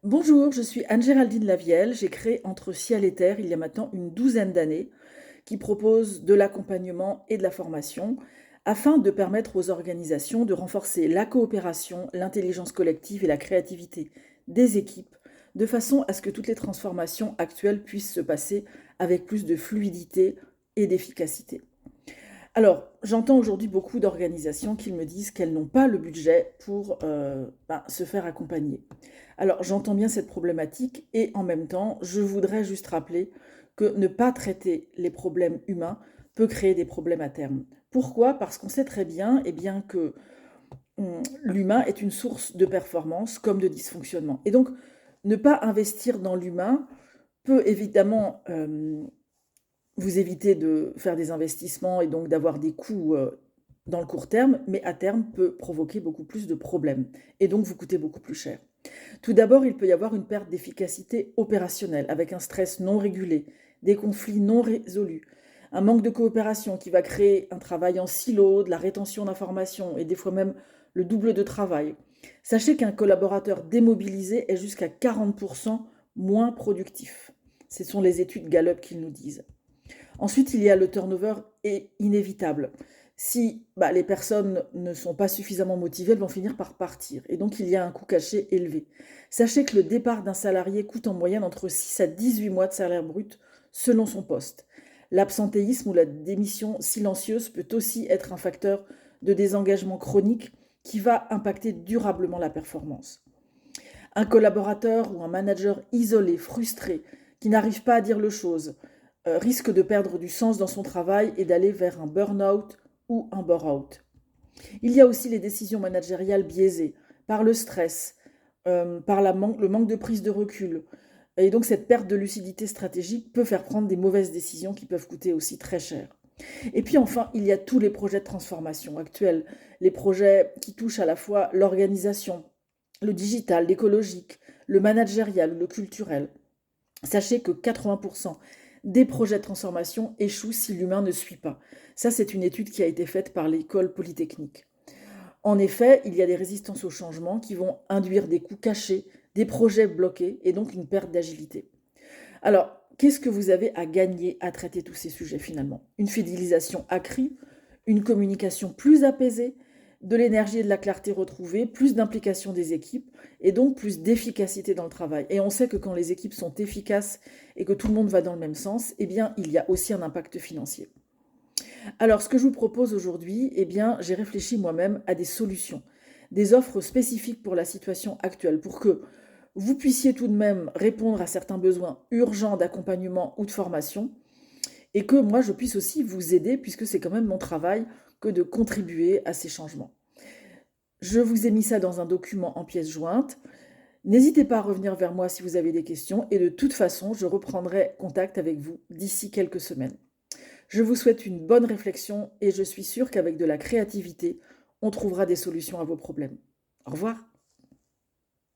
Bonjour, je suis Anne-Géraldine Lavielle. J'ai créé Entre Ciel et Terre il y a maintenant une douzaine d'années, qui propose de l'accompagnement et de la formation afin de permettre aux organisations de renforcer la coopération, l'intelligence collective et la créativité des équipes, de façon à ce que toutes les transformations actuelles puissent se passer avec plus de fluidité et d'efficacité. Alors, j'entends aujourd'hui beaucoup d'organisations qui me disent qu'elles n'ont pas le budget pour se faire accompagner. Alors, j'entends bien cette problématique et en même temps, je voudrais juste rappeler que ne pas traiter les problèmes humains peut créer des problèmes à terme. Pourquoi? Parce qu'on sait très bien, que l'humain est une source de performance comme de dysfonctionnement. Et donc, ne pas investir dans l'humain peut évidemment vous éviter de faire des investissements et donc d'avoir des coûts dans le court terme, mais à terme peut provoquer beaucoup plus de problèmes et donc vous coûter beaucoup plus cher. Tout d'abord, il peut y avoir une perte d'efficacité opérationnelle avec un stress non régulé, des conflits non résolus, un manque de coopération qui va créer un travail en silo, de la rétention d'informations et des fois même le double de travail. Sachez qu'un collaborateur démobilisé est jusqu'à 40% moins productif. Ce sont les études Gallup qui nous disent. Ensuite, il y a le turnover est inévitable. Si les personnes ne sont pas suffisamment motivées, elles vont finir par partir. Et donc, il y a un coût caché élevé. Sachez que le départ d'un salarié coûte en moyenne entre 6 à 18 mois de salaire brut selon son poste. L'absentéisme ou la démission silencieuse peut aussi être un facteur de désengagement chronique qui va impacter durablement la performance. Un collaborateur ou un manager isolé, frustré, qui n'arrive pas à dire le chose, risque de perdre du sens dans son travail et d'aller vers un burn-out ou un bore-out. Il y a aussi les décisions managériales biaisées par le stress, par le manque de prise de recul. Et donc cette perte de lucidité stratégique peut faire prendre des mauvaises décisions qui peuvent coûter aussi très cher. Et puis enfin, il y a tous les projets de transformation actuels, les projets qui touchent à la fois l'organisation, le digital, l'écologique, le managérial, le culturel. Sachez que 80% des projets de transformation échouent si l'humain ne suit pas. Ça, c'est une étude qui a été faite par l'école polytechnique. En effet, il y a des résistances au changement qui vont induire des coûts cachés, des projets bloqués et donc une perte d'agilité. Alors, qu'est-ce que vous avez à gagner à traiter tous ces sujets finalement? Une fidélisation accrue, une communication plus apaisée, de l'énergie et de la clarté retrouvée, plus d'implication des équipes et donc plus d'efficacité dans le travail. Et on sait que quand les équipes sont efficaces et que tout le monde va dans le même sens, eh bien, il y a aussi un impact financier. Alors, ce que je vous propose aujourd'hui, j'ai réfléchi moi-même à des solutions, des offres spécifiques pour la situation actuelle, pour que vous puissiez tout de même répondre à certains besoins urgents d'accompagnement ou de formation, et que moi, je puisse aussi vous aider, puisque c'est quand même mon travail que de contribuer à ces changements. Je vous ai mis ça dans un document en pièces jointes. N'hésitez pas à revenir vers moi si vous avez des questions, et de toute façon, je reprendrai contact avec vous d'ici quelques semaines. Je vous souhaite une bonne réflexion et je suis sûre qu'avec de la créativité, on trouvera des solutions à vos problèmes. Au revoir.